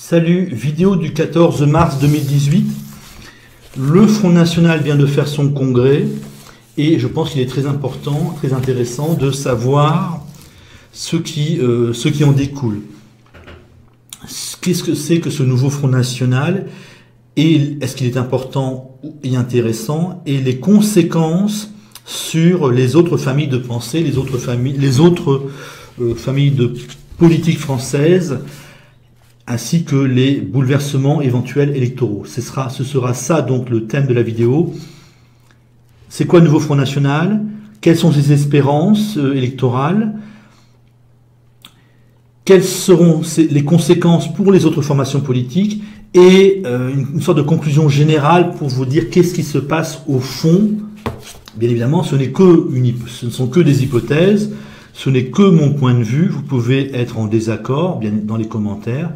Salut, vidéo du 14 mars 2018. Le Front National vient de faire son congrès et je pense qu'il est très important, très intéressant de savoir ce qui en découle. Qu'est-ce que c'est que ce nouveau Front National et est-ce qu'il est important et intéressant et les conséquences sur les autres familles de pensée, les autres familles de politique française, ainsi que les bouleversements éventuels électoraux. Ce sera ça donc le thème de la vidéo. C'est quoi le nouveau Front National? Quelles sont ses espérances électorales? Quelles seront les conséquences pour les autres formations politiques? Et une sorte de conclusion générale pour vous dire qu'est-ce qui se passe au fond. Bien évidemment, ce ne sont que des hypothèses, ce n'est que mon point de vue. Vous pouvez être en désaccord bien dans les commentaires,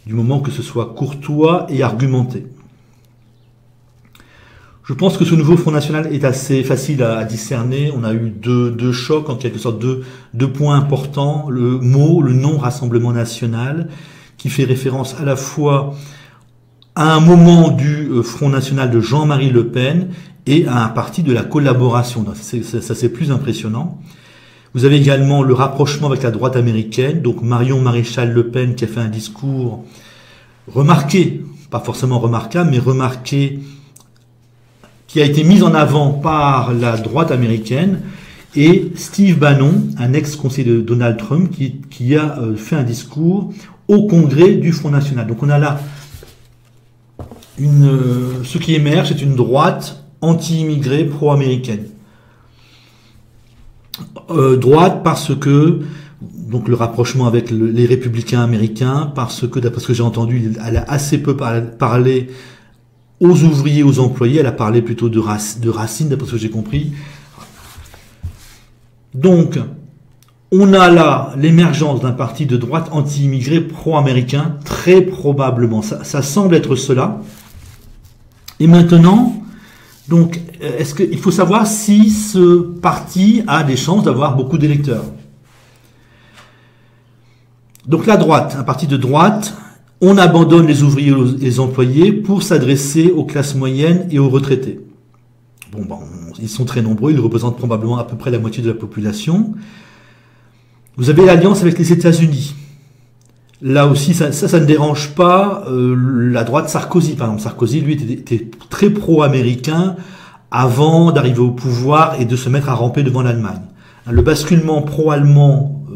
du moment que ce soit courtois et argumenté. Je pense que ce nouveau Front National est assez facile à discerner. On a eu deux chocs, en quelque sorte, deux points importants. Le nom Rassemblement National, qui fait référence à la fois à un moment du Front National de Jean-Marie Le Pen et à un parti de la collaboration. Ça c'est plus impressionnant. Vous avez également le rapprochement avec la droite américaine, donc Marion Maréchal Le Pen qui a fait un discours remarqué, pas forcément remarquable, mais remarqué, qui a été mis en avant par la droite américaine, et Steve Bannon, un ex-conseiller de Donald Trump, qui a fait un discours au congrès du Front National. Donc on a là ce qui émerge, c'est une droite anti-immigrée pro-américaine. Droite parce que, donc le rapprochement avec les républicains américains, parce que, d'après ce que j'ai entendu, elle a assez peu parlé aux ouvriers, aux employés, elle a parlé plutôt de racines, d'après ce que j'ai compris. Donc, on a là l'émergence d'un parti de droite anti-immigré pro-américain, très probablement. Ça semble être cela. Et maintenant, donc, il faut savoir si ce parti a des chances d'avoir beaucoup d'électeurs. Donc la droite, un parti de droite, on abandonne les ouvriers et les employés pour s'adresser aux classes moyennes et aux retraités. Bon, ils sont très nombreux, ils représentent probablement à peu près la moitié de la population. Vous avez l'alliance avec les États-Unis. Là aussi, ça ne dérange pas la droite Sarkozy. Par exemple, Sarkozy, lui, était très pro-américain avant d'arriver au pouvoir et de se mettre à ramper devant l'Allemagne. Le basculement pro-allemand,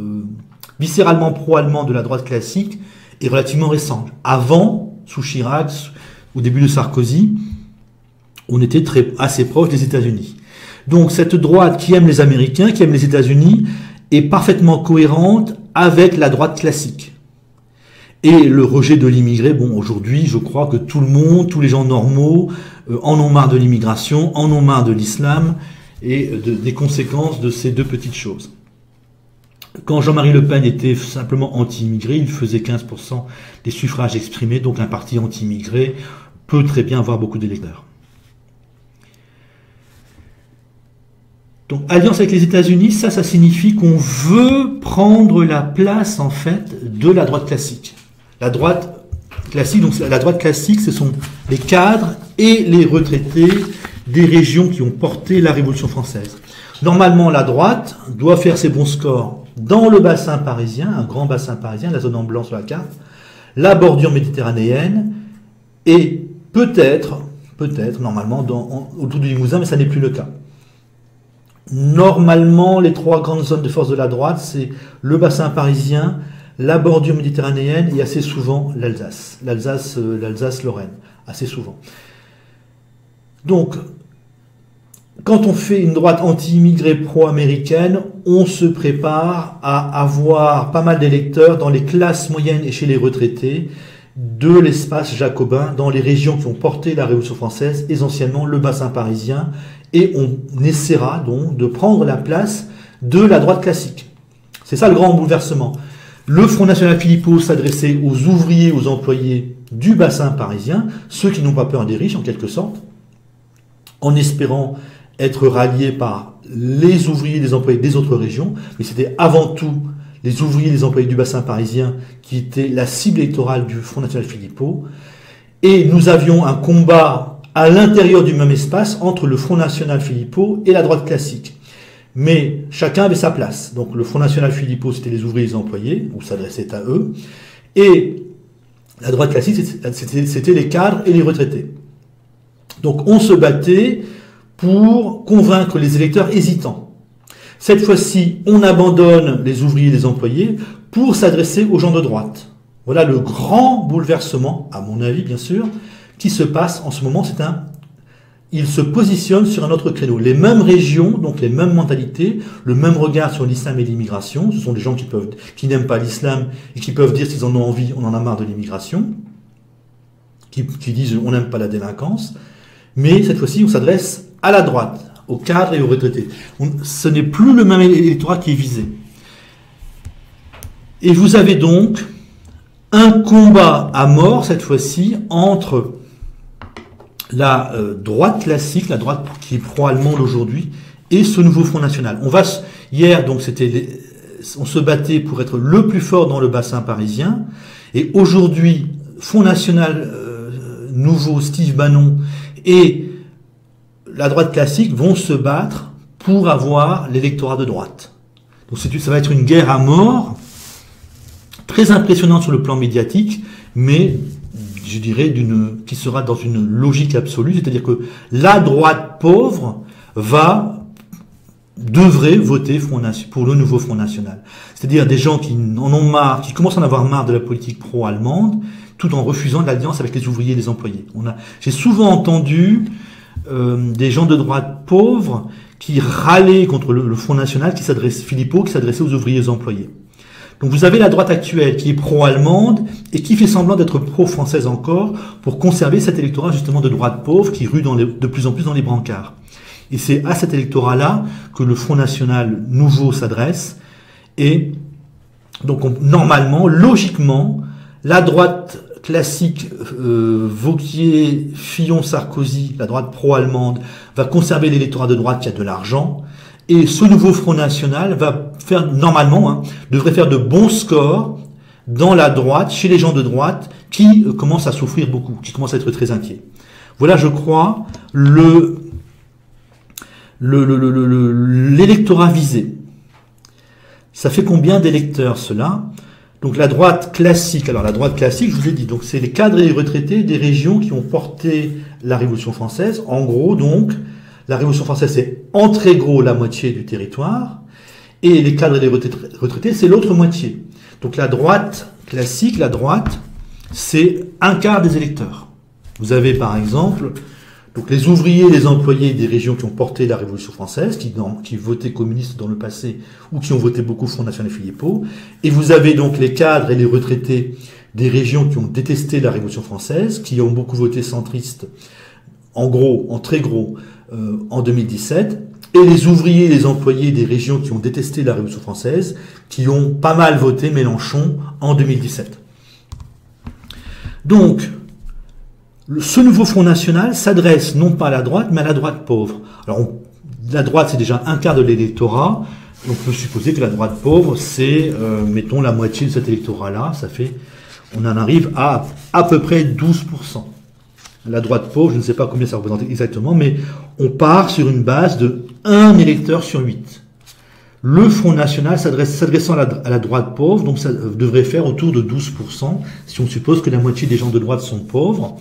viscéralement pro-allemand de la droite classique est relativement récent. Avant, sous Chirac, au début de Sarkozy, on était assez proche des États-Unis. Donc cette droite qui aime les Américains, qui aime les États-Unis, est parfaitement cohérente avec la droite classique. Et le rejet de l'immigré, bon, aujourd'hui, je crois que tout le monde, tous les gens normaux, en ont marre de l'immigration, en ont marre de l'islam et des conséquences de ces deux petites choses. Quand Jean-Marie Le Pen était simplement anti-immigré, il faisait 15% des suffrages exprimés, donc un parti anti-immigré peut très bien avoir beaucoup d'électeurs. Donc, alliance avec les États-Unis, ça signifie qu'on veut prendre la place, en fait, de la droite classique. La droite classique, ce sont les cadres et les retraités des régions qui ont porté la Révolution française. Normalement, la droite doit faire ses bons scores dans le bassin parisien, un grand bassin parisien, la zone en blanc sur la carte, la bordure méditerranéenne, et peut-être, normalement, autour du Limousin, mais ça n'est plus le cas. Normalement, les trois grandes zones de force de la droite, c'est le bassin parisien, la bordure méditerranéenne et assez souvent l'Alsace. L'Alsace-Lorraine, assez souvent. Donc, quand on fait une droite anti-immigrée pro-américaine, on se prépare à avoir pas mal d'électeurs dans les classes moyennes et chez les retraités de l'espace jacobin, dans les régions qui ont porté la Révolution française, essentiellement le bassin parisien, et on essaiera donc de prendre la place de la droite classique. C'est ça le grand bouleversement. Le Front National Philippot s'adressait aux ouvriers, aux employés du bassin parisien, ceux qui n'ont pas peur des riches en quelque sorte, en espérant être ralliés par les ouvriers et les employés des autres régions, mais c'était avant tout les ouvriers, les employés du bassin parisien, qui étaient la cible électorale du Front National Philippot. Et nous avions un combat à l'intérieur du même espace entre le Front National Philippot et la droite classique. Mais chacun avait sa place. Donc le Front National Philippot, c'était les ouvriers et les employés, où s'adressait à eux. Et la droite classique, c'était les cadres et les retraités. Donc on se battait pour convaincre les électeurs hésitants. Cette fois-ci, on abandonne les ouvriers et les employés pour s'adresser aux gens de droite. Voilà le grand bouleversement, à mon avis bien sûr, qui se passe en ce moment. Il se positionne sur un autre créneau. Les mêmes régions, donc les mêmes mentalités, le même regard sur l'islam et l'immigration. Ce sont des gens qui n'aiment pas l'islam et qui peuvent dire s'ils en ont envie, on en a marre de l'immigration, qui disent on n'aime pas la délinquance. Mais cette fois-ci, on s'adresse à la droite, aux cadres et aux retraités. Ce n'est plus le même électorat qui est visé. Et vous avez donc un combat à mort, cette fois-ci, entre la droite classique, la droite qui est pro-allemande aujourd'hui, et ce nouveau Front National. Hier, donc, on se battait pour être le plus fort dans le bassin parisien, et aujourd'hui, Front National nouveau, Steve Bannon, et la droite classique vont se battre pour avoir l'électorat de droite. Donc ça va être une guerre à mort, très impressionnante sur le plan médiatique, mais je dirais qui sera dans une logique absolue, c'est-à-dire que la droite pauvre devrait voter pour le nouveau Front National. C'est-à-dire des gens qui en ont marre, qui commencent à en avoir marre de la politique pro-allemande, tout en refusant l'alliance avec les ouvriers et les employés. J'ai souvent entendu des gens de droite pauvres qui râlaient contre le Front National, Philippot, qui s'adressait aux ouvriers et aux employés. Donc vous avez la droite actuelle qui est pro-allemande et qui fait semblant d'être pro-française encore pour conserver cet électorat justement de droite pauvre qui rue de plus en plus dans les brancards. Et c'est à cet électorat-là que le Front National nouveau s'adresse. Et donc normalement, logiquement, la droite classique Wauquiez, Fillon, Sarkozy, la droite pro-allemande, va conserver l'électorat de droite qui a de l'argent. Et ce nouveau Front National va faire, normalement, devrait faire de bons scores dans la droite, chez les gens de droite, qui commencent à souffrir beaucoup, qui commencent à être très inquiets. Voilà, je crois, l'électorat visé. Ça fait combien d'électeurs, cela? Donc la droite classique, je vous ai dit, donc c'est les cadres et les retraités des régions qui ont porté la Révolution française. En gros, donc, la Révolution française, c'est en très gros la moitié du territoire, et les cadres et les retraités, c'est l'autre moitié. Donc la droite classique, c'est un quart des électeurs. Vous avez par exemple donc les ouvriers et les employés des régions qui ont porté la Révolution française, qui votaient communistes dans le passé, ou qui ont voté beaucoup Front National Philippot, et vous avez donc les cadres et les retraités des régions qui ont détesté la Révolution française, qui ont beaucoup voté centriste, en très gros, en 2017, et les ouvriers et les employés des régions qui ont détesté la Révolution française, qui ont pas mal voté Mélenchon en 2017. Donc, ce nouveau Front National s'adresse non pas à la droite, mais à la droite pauvre. Alors, la droite, c'est déjà un quart de l'électorat, donc on peut supposer que la droite pauvre, c'est, mettons, la moitié de cet électorat-là, on en arrive à peu près 12%. La droite pauvre, je ne sais pas combien ça représente exactement, mais on part sur une base de 1 électeur sur 8. Le Front National s'adressant à la droite pauvre, donc ça devrait faire autour de 12%, si on suppose que la moitié des gens de droite sont pauvres.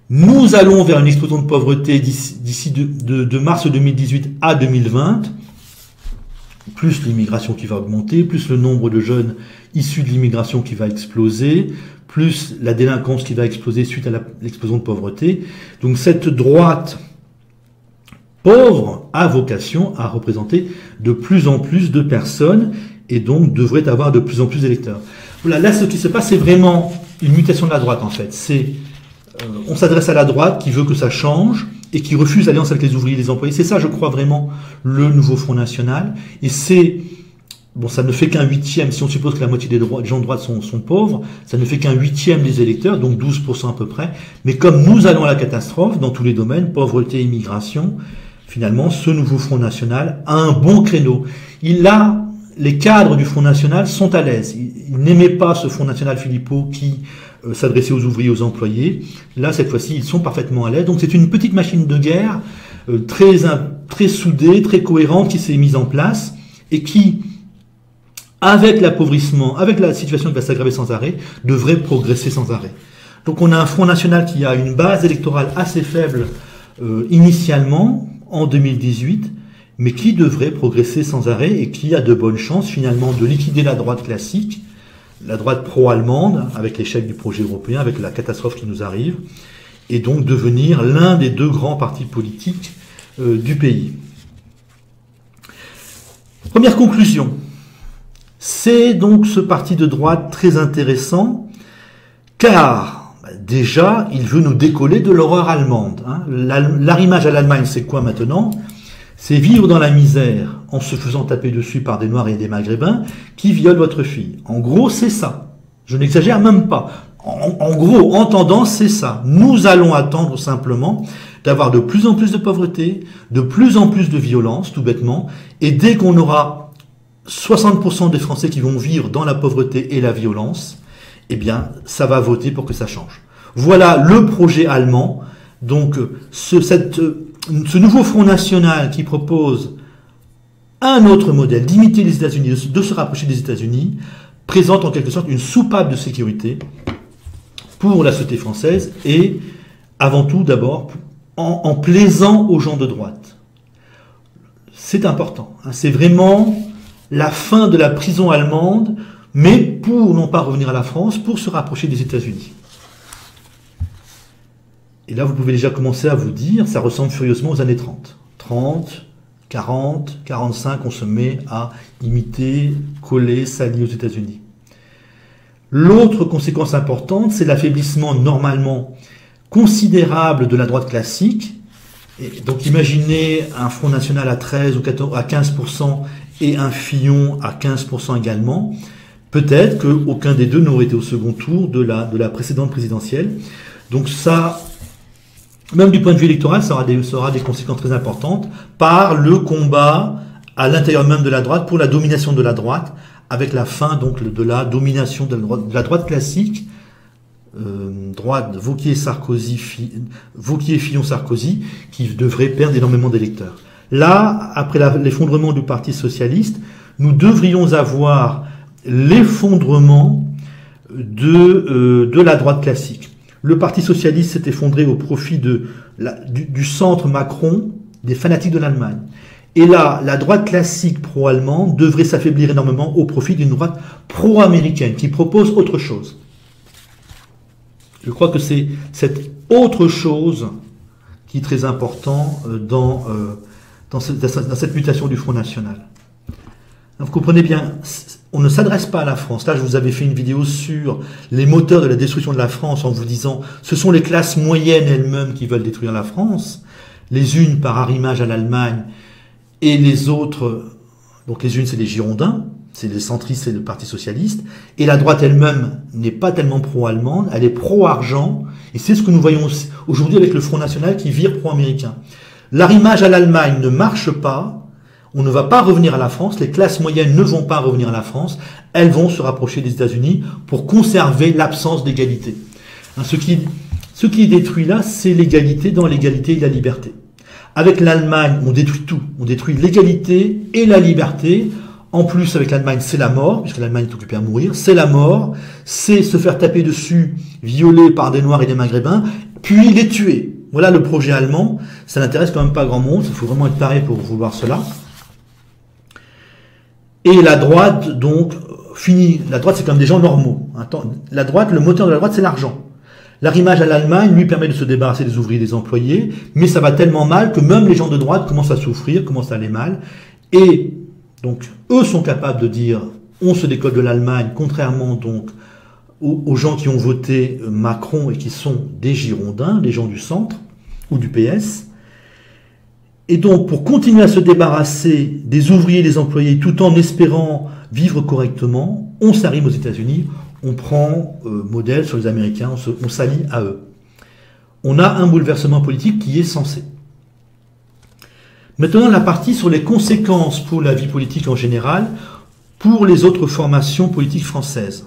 Nous allons vers une explosion de pauvreté d'ici de mars 2018 à 2020, plus l'immigration qui va augmenter, plus le nombre de jeunes issus de l'immigration qui va exploser, plus la délinquance qui va exploser suite à l'explosion de pauvreté. Donc cette droite pauvre a vocation à représenter de plus en plus de personnes et donc devrait avoir de plus en plus d'électeurs. Voilà, là ce qui se passe, c'est vraiment une mutation de la droite en fait. On s'adresse à la droite qui veut que ça change et qui refuse l'alliance avec les ouvriers et les employés. C'est ça, je crois, vraiment le nouveau Front National. Et ça ne fait qu'un huitième, si on suppose que la moitié des gens de droite sont pauvres, ça ne fait qu'un huitième des électeurs, donc 12% à peu près. Mais comme nous allons à la catastrophe dans tous les domaines, pauvreté, immigration, finalement, ce nouveau Front National a un bon créneau. Il a les cadres du Front National sont à l'aise. Ils n'aimaient pas ce Front National Philippot qui s'adressait aux ouvriers, aux employés. Là, cette fois-ci, ils sont parfaitement à l'aise. Donc c'est une petite machine de guerre très soudée, très cohérente qui s'est mise en place et qui, avec l'appauvrissement, avec la situation qui va s'aggraver sans arrêt, devrait progresser sans arrêt. Donc on a un Front National qui a une base électorale assez faible initialement, en 2018, mais qui devrait progresser sans arrêt et qui a de bonnes chances finalement de liquider la droite classique, la droite pro-allemande, avec l'échec du projet européen, avec la catastrophe qui nous arrive, et donc devenir l'un des deux grands partis politiques du pays. Première conclusion, c'est donc ce parti de droite très intéressant, car déjà, il veut nous décoller de l'horreur allemande. L'arrimage à l'Allemagne, c'est quoi maintenant? C'est vivre dans la misère en se faisant taper dessus par des Noirs et des Maghrébins qui violent votre fille. En gros, c'est ça. Je n'exagère même pas. En gros, en tendance, c'est ça. Nous allons attendre simplement d'avoir de plus en plus de pauvreté, de plus en plus de violence, tout bêtement, et dès qu'on aura 60% des Français qui vont vivre dans la pauvreté et la violence, eh bien, ça va voter pour que ça change. Voilà le projet allemand. Donc, ce nouveau Front National qui propose un autre modèle, d'imiter les États-Unis, de se rapprocher des États-Unis, présente en quelque sorte une soupape de sécurité pour la société française et, avant tout, d'abord, en plaisant aux gens de droite. C'est important. C'est vraiment la fin de la prison allemande, mais pour non pas revenir à la France, pour se rapprocher des États-Unis. Et là, vous pouvez déjà commencer à vous dire, ça ressemble furieusement aux années 30. 30, 40, 45, on se met à imiter, coller, s'allier aux États-Unis. L'autre conséquence importante, c'est l'affaiblissement normalement considérable de la droite classique. Et donc imaginez un Front National à 13 ou 14, à 15% et un Fillon à 15% également. Peut-être qu'aucun des deux n'aurait été au second tour de la précédente présidentielle. Donc ça, même du point de vue électoral, ça aura des conséquences très importantes par le combat à l'intérieur même de la droite pour la domination de la droite, avec la fin donc de la domination de la droite classique, droite Vauquier-Sarkozy, Vauquier-Fillon-Sarkozy, qui devrait perdre énormément d'électeurs. Là, après l'effondrement du Parti socialiste, nous devrions avoir l'effondrement de la droite classique. Le Parti socialiste s'est effondré au profit du centre Macron, des fanatiques de l'Allemagne. Et là, la droite classique pro-allemande devrait s'affaiblir énormément au profit d'une droite pro-américaine qui propose autre chose. Je crois que c'est cette autre chose qui est très important dans cette mutation du Front National. Vous comprenez bien, on ne s'adresse pas à la France. Là, je vous avais fait une vidéo sur les moteurs de la destruction de la France en vous disant ce sont les classes moyennes elles-mêmes qui veulent détruire la France, les unes par arrimage à l'Allemagne et les autres, donc les unes c'est les Girondins, c'est les centristes et le Parti socialiste, et la droite elle-même n'est pas tellement pro-allemande, elle est pro-argent, et c'est ce que nous voyons aujourd'hui avec le Front National qui vire pro-américain. L'arrimage à l'Allemagne ne marche pas, on ne va pas revenir à la France, les classes moyennes ne vont pas revenir à la France, elles vont se rapprocher des États-Unis pour conserver l'absence d'égalité. Ce qui est détruit là, c'est l'égalité dans l'égalité et la liberté. Avec l'Allemagne, on détruit tout, on détruit l'égalité et la liberté. En plus, avec l'Allemagne, c'est la mort, puisque l'Allemagne est occupée à mourir, c'est la mort, c'est se faire taper dessus, violer par des Noirs et des Maghrébins, puis les tuer. Voilà le projet allemand, ça n'intéresse quand même pas grand monde, il faut vraiment être taré pour vouloir cela. Et la droite, donc, la droite, c'est comme des gens normaux. La droite, le moteur de la droite, c'est l'argent. L'arrimage à l'Allemagne lui permet de se débarrasser des ouvriers et des employés, mais ça va tellement mal que même les gens de droite commencent à souffrir, commencent à aller mal. Et donc, eux sont capables de dire on se décolle de l'Allemagne, contrairement donc aux gens qui ont voté Macron et qui sont des Girondins, les gens du centre ou du PS. Et donc, pour continuer à se débarrasser des ouvriers et des employés tout en espérant vivre correctement, on s'arrime aux États-Unis, on prend modèle sur les Américains, on s'allie à eux. On a un bouleversement politique qui est censé. Maintenant, la partie sur les conséquences pour la vie politique en général, pour les autres formations politiques françaises.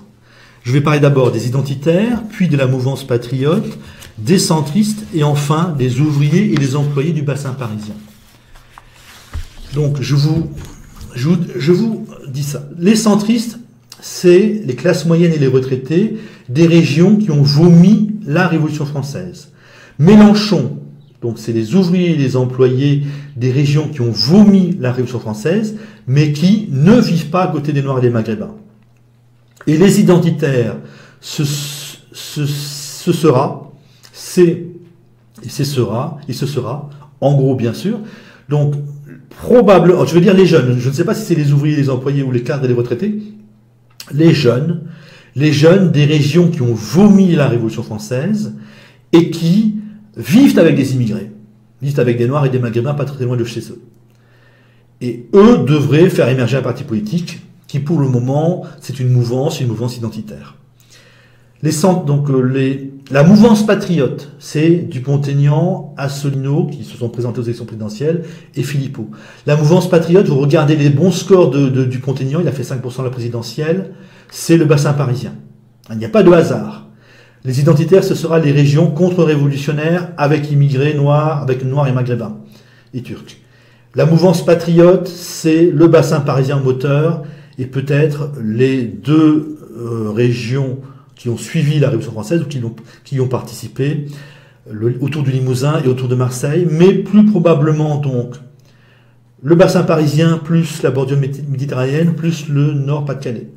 Je vais parler d'abord des identitaires, puis de la mouvance patriote, des centristes et enfin des ouvriers et des employés du bassin parisien. Donc je vous dis ça. Les centristes, c'est les classes moyennes et les retraités des régions qui ont vomi la Révolution française. Mélenchon, donc c'est les ouvriers et les employés des régions qui ont vomi la Révolution française, mais qui ne vivent pas à côté des Noirs et des Maghrébins. Et les identitaires, ce sera, en gros bien sûr, donc probablement, je veux dire les jeunes, je ne sais pas si c'est les ouvriers, les employés ou les cadres et les retraités, les jeunes des régions qui ont vomi la Révolution française et qui vivent avec des immigrés, vivent avec des Noirs et des Maghrébins pas très loin de chez eux. Et eux devraient faire émerger un parti politique qui pour le moment, c'est une mouvance identitaire. La mouvance patriote, c'est Dupont-Aignan, Asselineau, qui se sont présentés aux élections présidentielles, et Philippot. La mouvance patriote, vous regardez les bons scores de Dupont-Aignan, il a fait 5% à la présidentielle, c'est le bassin parisien. Il n'y a pas de hasard. Les identitaires, ce sera les régions contre-révolutionnaires avec immigrés noirs, avec noirs et maghrébins, et turcs. La mouvance patriote, c'est le bassin parisien moteur, et peut-être les deux régions qui ont suivi la Révolution française ou qui y ont participé, autour du Limousin et autour de Marseille, mais plus probablement donc le bassin parisien plus la bordure méditerranéenne plus le Nord-Pas-de-Calais.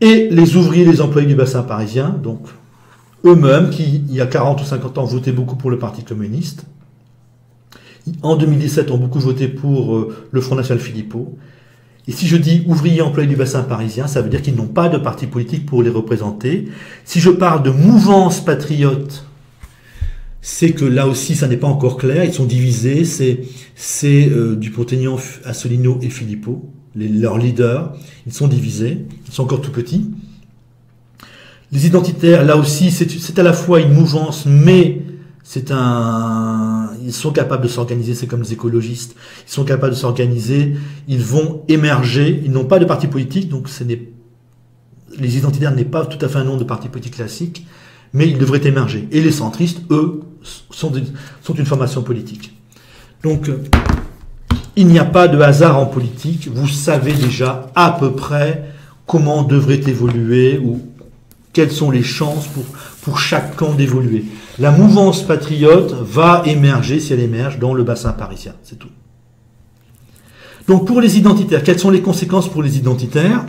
Et les ouvriers, les employés du bassin parisien, donc eux-mêmes qui, il y a 40 ou 50 ans, votaient beaucoup pour le Parti communiste, en 2017 ont beaucoup voté pour le Front National Philippot. Et si je dis ouvriers employés du bassin parisien, ça veut dire qu'ils n'ont pas de parti politique pour les représenter. Si je parle de mouvance patriote, c'est que là aussi, ça n'est pas encore clair. Ils sont divisés. C'est Dupont-Aignan, Asselineau et Philippot, leurs leaders. Ils sont divisés. Ils sont encore tout petits. Les identitaires, là aussi, c'est à la fois une mouvance, mais ils sont capables de s'organiser, c'est comme les écologistes, ils sont capables de s'organiser, ils vont émerger, ils n'ont pas de parti politique, donc les identitaires n'est pas tout à fait un nom de parti politique classique, mais ils devraient émerger. Et les centristes, eux, sont une formation politique. Donc, il n'y a pas de hasard en politique, vous savez déjà à peu près comment devrait évoluer ou quelles sont les chances pour chaque camp d'évoluer. La mouvance patriote va émerger, si elle émerge, dans le bassin parisien. C'est tout. Donc pour les identitaires, quelles sont les conséquences pour les identitaires?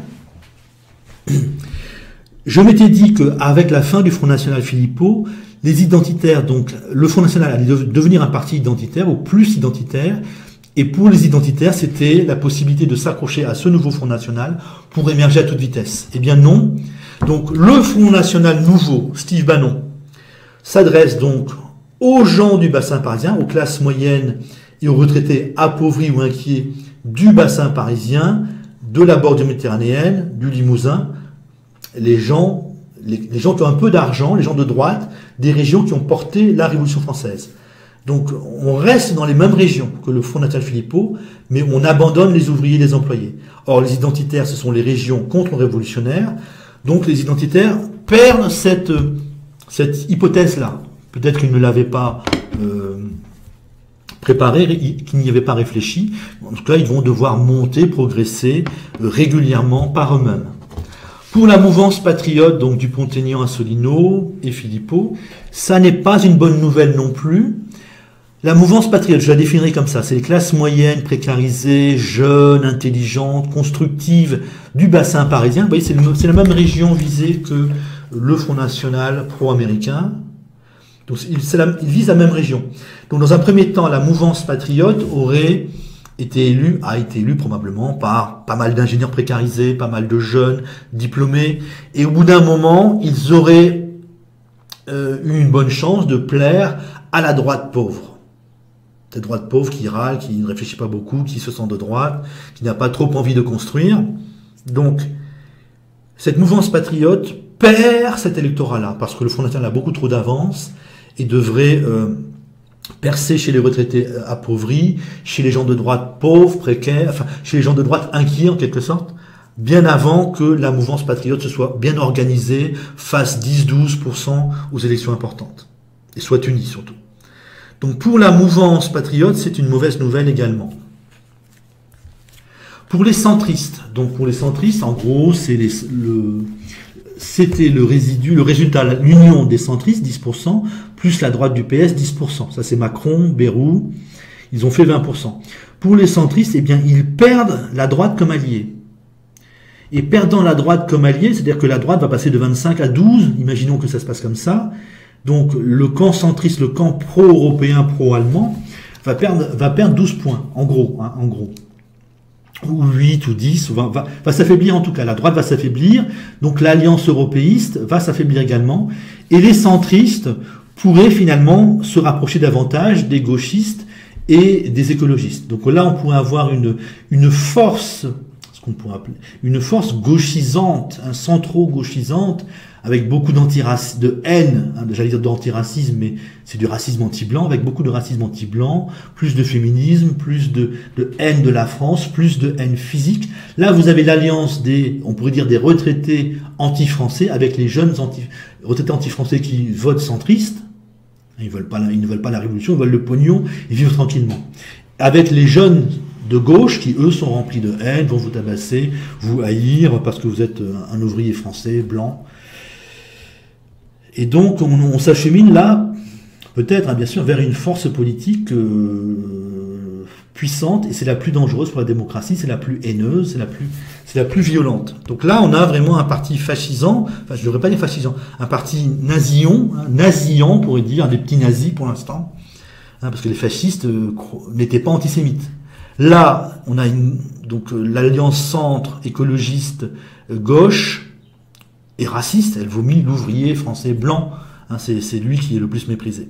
Je m'étais dit qu'avec la fin du Front National Philippot, les identitaires, donc le Front National allait devenir un parti identitaire ou plus identitaire, et pour les identitaires, c'était la possibilité de s'accrocher à ce nouveau Front National pour émerger à toute vitesse. Eh bien non. Donc le Front National nouveau, Steve Bannon, s'adresse donc aux gens du bassin parisien, aux classes moyennes et aux retraités appauvris ou inquiets du bassin parisien, de la bordure méditerranéenne, du Limousin, les gens qui ont un peu d'argent, les gens de droite, des régions qui ont porté la Révolution française. Donc on reste dans les mêmes régions que le Front National Philippot, mais on abandonne les ouvriers et les employés. Or les identitaires, ce sont les régions contre-révolutionnaires, donc les identitaires perdent cette hypothèse-là. Peut-être qu'ils ne l'avaient pas préparée, qu'ils n'y avaient pas réfléchi. En tout cas, ils vont devoir monter, progresser régulièrement par eux-mêmes. Pour la mouvance patriote, donc Dupont-Aignan, Asselineau et Philippot, ça n'est pas une bonne nouvelle non plus. La mouvance patriote, je la définirai comme ça, c'est les classes moyennes, précarisées, jeunes, intelligentes, constructives du bassin parisien. Vous voyez, c'est la même région visée que le Front National pro-américain. Donc il vise la même région. Donc dans un premier temps, la mouvance patriote a été élue probablement par pas mal d'ingénieurs précarisés, pas mal de jeunes diplômés, et au bout d'un moment, ils auraient eu une bonne chance de plaire à la droite pauvre. Cette droite pauvre qui râle, qui ne réfléchit pas beaucoup, qui se sent de droite, qui n'a pas trop envie de construire. Donc, cette mouvance patriote perd cet électorat-là, parce que le Front National a beaucoup trop d'avance et devrait percée chez les retraités appauvris, chez les gens de droite pauvres, précaires, enfin, chez les gens de droite inquiets en quelque sorte, bien avant que la mouvance patriote se soit bien organisée, fasse 10-12% aux élections importantes, et soit unie surtout. Donc pour la mouvance patriote, c'est une mauvaise nouvelle également. Pour les centristes, en gros, c'était le résultat, l'union des centristes, 10%, plus la droite du PS, 10%. Ça, c'est Macron, Bayrou, ils ont fait 20%. Pour les centristes, eh bien, ils perdent la droite comme allié. Et perdant la droite comme allié, c'est-à-dire que la droite va passer de 25 à 12, imaginons que ça se passe comme ça. Donc, le camp centriste, le camp pro-européen, pro-allemand, va perdre 12 points, en gros. Ou 8 ou 10, va s'affaiblir en tout cas. La droite va s'affaiblir, donc l'alliance européiste va s'affaiblir également, et les centristes pourraient finalement se rapprocher davantage des gauchistes et des écologistes. Donc là, on pourrait avoir une force, ce qu'on pourrait appeler une force gauchisante, centro-gauchisante, avec beaucoup de haine, j'allais dire d'antiracisme, mais c'est du racisme anti-blanc, avec beaucoup de racisme anti-blanc, plus de féminisme, plus de haine de la France, plus de haine physique. Là, vous avez l'alliance on pourrait dire des retraités anti-français, avec les jeunes retraités anti-français qui votent centristes. Ils ne veulent pas la révolution, ils veulent le pognon et vivre tranquillement. Avec les jeunes de gauche qui, eux, sont remplis de haine, vont vous tabasser, vous haïr parce que vous êtes un ouvrier français, blanc. Et donc, on s'achemine là, peut-être, bien sûr, vers une force politique puissante, et c'est la plus dangereuse pour la démocratie, c'est la plus haineuse, c'est la plus violente. Donc là, on a vraiment un parti fascisant, enfin, je ne devrais pas dire fascisant, un parti nasillant, on pourrait dire, des petits nazis pour l'instant, parce que les fascistes n'étaient pas antisémites. Là, on a donc l'alliance centre écologiste gauche, et raciste, elle vomit l'ouvrier français blanc. C'est lui qui est le plus méprisé.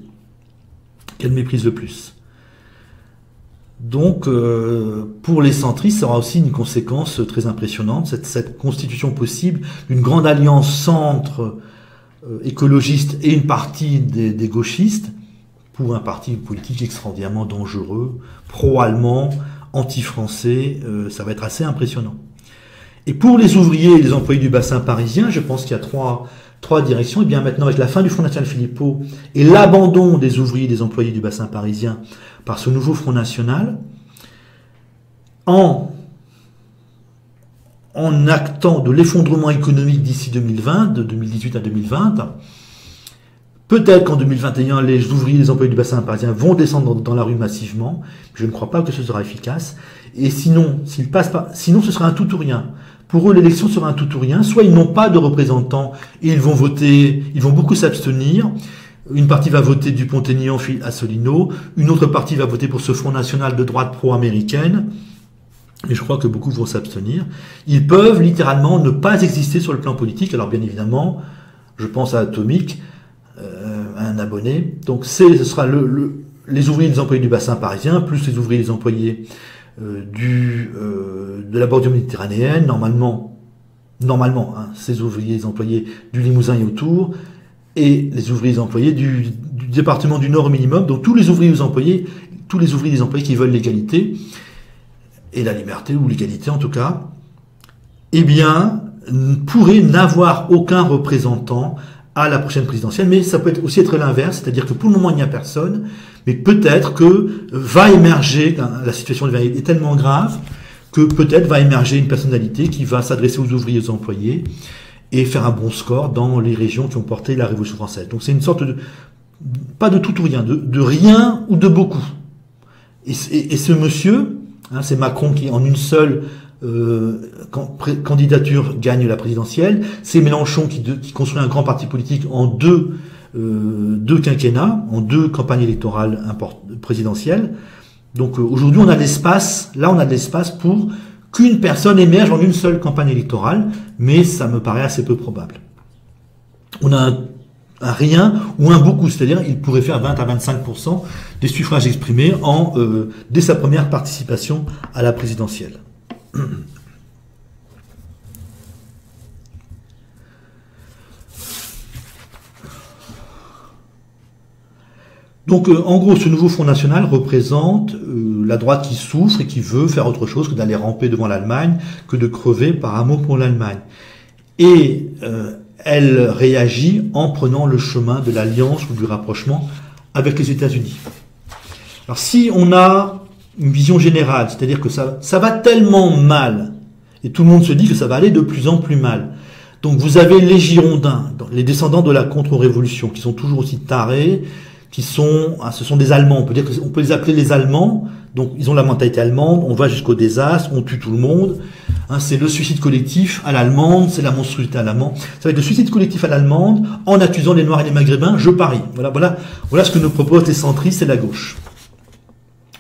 Qu'elle méprise le plus. Donc, pour les centristes, ça aura aussi une conséquence très impressionnante, cette constitution possible d'une grande alliance centre écologiste et une partie des gauchistes, pour un parti politique extraordinairement dangereux, pro-allemand, anti-français, ça va être assez impressionnant. Et pour les ouvriers et les employés du bassin parisien, je pense qu'il y a trois directions. Et bien maintenant, avec la fin du Front National Philippot et l'abandon des ouvriers et des employés du bassin parisien par ce nouveau Front National, en actant de l'effondrement économique d'ici 2020, de 2018 à 2020, peut-être qu'en 2021, les ouvriers et les employés du bassin parisien vont descendre dans la rue massivement. Je ne crois pas que ce sera efficace. Et sinon, sinon ce sera un tout ou rien. Pour eux, l'élection sera un tout ou rien. Soit ils n'ont pas de représentants et ils vont voter, ils vont beaucoup s'abstenir. Une partie va voter Dupont-Aignan, Asselineau. Une autre partie va voter pour ce Front National de droite pro-américaine. Mais je crois que beaucoup vont s'abstenir. Ils peuvent littéralement ne pas exister sur le plan politique. Alors bien évidemment, je pense à Atomic, un abonné. Donc ce sera les ouvriers et les employés du bassin parisien, plus les ouvriers et les employés de la bordure méditerranéenne, normalement, ces ouvriers et les employés du Limousin et autour, et les ouvriers et les employés du département du Nord au minimum, donc tous les ouvriers et les employés qui veulent l'égalité, et la liberté, ou l'égalité en tout cas, eh bien, pourraient n'avoir aucun représentant à la prochaine présidentielle, mais ça peut aussi être l'inverse, c'est-à-dire que pour le moment il n'y a personne, mais peut-être que va émerger, la situation est tellement grave, que peut-être va émerger une personnalité qui va s'adresser aux ouvriers et aux employés et faire un bon score dans les régions qui ont porté la Révolution française. Donc c'est une sorte pas de tout ou rien, de rien ou de beaucoup. Et ce monsieur, c'est Macron qui en une seule candidature gagne la présidentielle, c'est Mélenchon qui construit un grand parti politique en deux quinquennats, en deux campagnes électorales présidentielles. Donc aujourd'hui on a de l'espace pour qu'une personne émerge en une seule campagne électorale, mais ça me paraît assez peu probable. On a un rien ou un beaucoup, c'est-à-dire il pourrait faire 20 à 25% des suffrages exprimés dès sa première participation à la présidentielle. Donc, en gros, ce nouveau Front National représente la droite qui souffre et qui veut faire autre chose que d'aller ramper devant l'Allemagne, que de crever par amour pour l'Allemagne. Et elle réagit en prenant le chemin de l'alliance ou du rapprochement avec les États-Unis. Alors, si on a une vision générale, c'est-à-dire que ça va tellement mal, et tout le monde se dit que ça va aller de plus en plus mal. Donc, vous avez les Girondins, les descendants de la contre-révolution, qui sont toujours aussi tarés, ce sont des Allemands, on peut les appeler les Allemands, donc ils ont la mentalité allemande, on va jusqu'au désastre, on tue tout le monde, c'est le suicide collectif à l'allemande, c'est la monstruosité à l'allemande, ça va être le suicide collectif à l'allemande, en accusant les Noirs et les Maghrébins, je parie. Voilà ce que nous proposent les centristes et la gauche.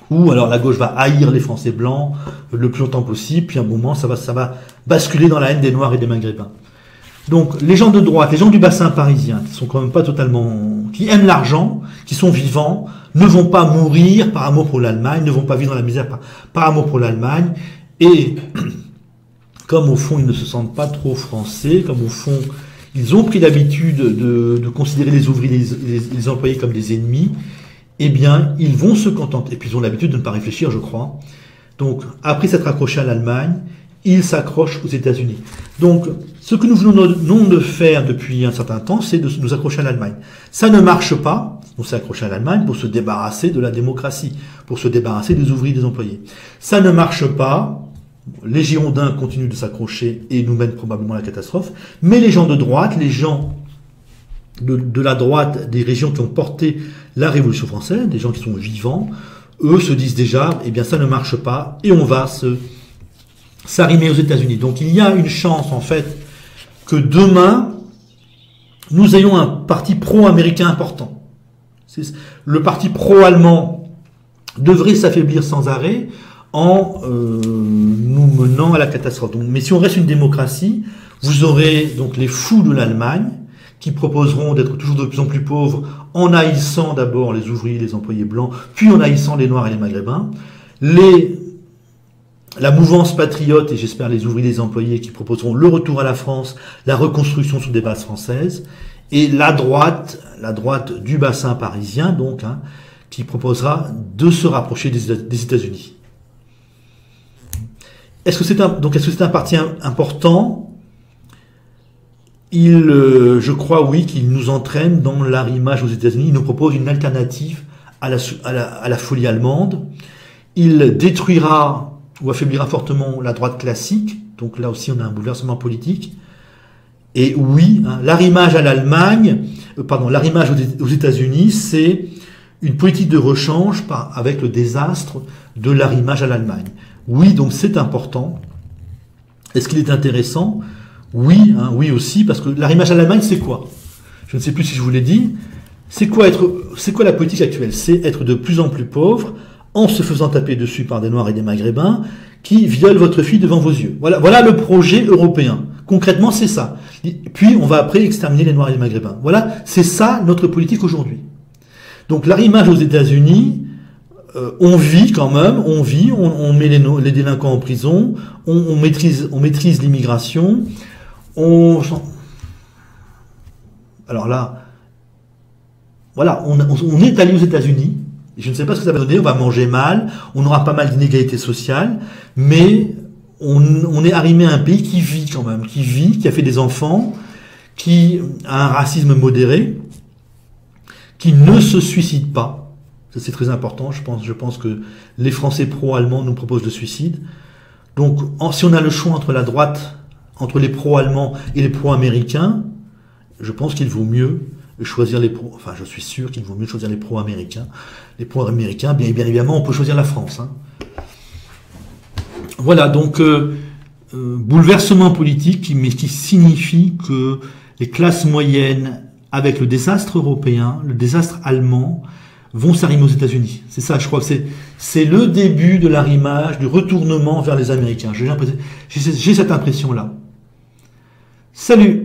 Ou alors la gauche va haïr les Français blancs le plus longtemps possible, puis à un moment ça va basculer dans la haine des Noirs et des Maghrébins. Donc, les gens de droite, les gens du bassin parisien, qui sont quand même pas totalement, qui aiment l'argent, qui sont vivants, ne vont pas mourir par amour pour l'Allemagne, ne vont pas vivre dans la misère par amour pour l'Allemagne, et comme au fond ils ne se sentent pas trop français, comme au fond ils ont pris l'habitude de considérer les ouvriers, les employés comme des ennemis, eh bien, ils vont se contenter, et puis ils ont l'habitude de ne pas réfléchir, je crois. Donc, après s'être accrochés à l'Allemagne, ils s'accrochent aux États-Unis. Donc, ce que nous venons de faire depuis un certain temps, c'est de nous accrocher à l'Allemagne. Ça ne marche pas, on s'est accroché à l'Allemagne pour se débarrasser de la démocratie, pour se débarrasser des ouvriers, des employés. Ça ne marche pas, les Girondins continuent de s'accrocher et nous mènent probablement à la catastrophe, mais les gens de droite, les gens de la droite des régions qui ont porté la Révolution française, des gens qui sont vivants, eux se disent déjà, eh bien ça ne marche pas, et on va s'arrimer aux États-Unis. Donc il y a une chance en fait que demain nous ayons un parti pro-américain important. Le parti pro-allemand devrait s'affaiblir sans arrêt en nous menant à la catastrophe. Donc, mais si on reste une démocratie, vous aurez donc les fous de l'Allemagne qui proposeront d'être toujours de plus en plus pauvres en haïssant d'abord les ouvriers, les employés blancs, puis en haïssant les Noirs et les Maghrébins. La mouvance patriote, et j'espère les ouvriers et les employés qui proposeront le retour à la France, la reconstruction sur des bases françaises, et la droite du bassin parisien, donc, qui proposera de se rapprocher des États-Unis. Est-ce que c'est un parti important? Je crois oui qu'il nous entraîne dans l'arrimage aux États-Unis. Il nous propose une alternative à la folie allemande. Il détruira ou affaiblira fortement la droite classique, donc là aussi on a un bouleversement politique. Et oui, l'arrimage à l'arrimage aux États-Unis, c'est une politique de rechange avec le désastre de l'arrimage à l'Allemagne. Oui, donc c'est important. Est-ce qu'il est intéressant? Oui, oui aussi, parce que l'arrimage à l'Allemagne, c'est quoi? Je ne sais plus si je vous l'ai dit. C'est quoi la politique actuelle? C'est être de plus en plus pauvre, en se faisant taper dessus par des Noirs et des Maghrébins, qui violent votre fille devant vos yeux. Voilà le projet européen. Concrètement, c'est ça. Puis, on va après exterminer les Noirs et les Maghrébins. Voilà, c'est ça notre politique aujourd'hui. Donc, l'arrimage aux États-Unis, on vit quand même, on met les délinquants en prison, on maîtrise l'immigration, alors là, voilà, on est allé aux États-Unis. Je ne sais pas ce que ça va donner, on va manger mal, on aura pas mal d'inégalités sociales, mais on est arrimé à un pays qui vit quand même, qui a fait des enfants, qui a un racisme modéré, qui ne se suicide pas. Ça c'est très important, je pense que les Français pro-allemands nous proposent le suicide. Donc si on a le choix entre la droite, entre les pro-allemands et les pro-américains, je pense qu'il vaut mieux choisir je suis sûr qu'il vaut mieux choisir les pro-américains. Les pro-américains, bien évidemment, on peut choisir la France. Voilà, donc bouleversement politique, mais qui signifie que les classes moyennes, avec le désastre européen, le désastre allemand, vont s'arrimer aux États-Unis. C'est ça, je crois que c'est le début de l'arrimage, du retournement vers les Américains. J'ai cette impression-là. Salut!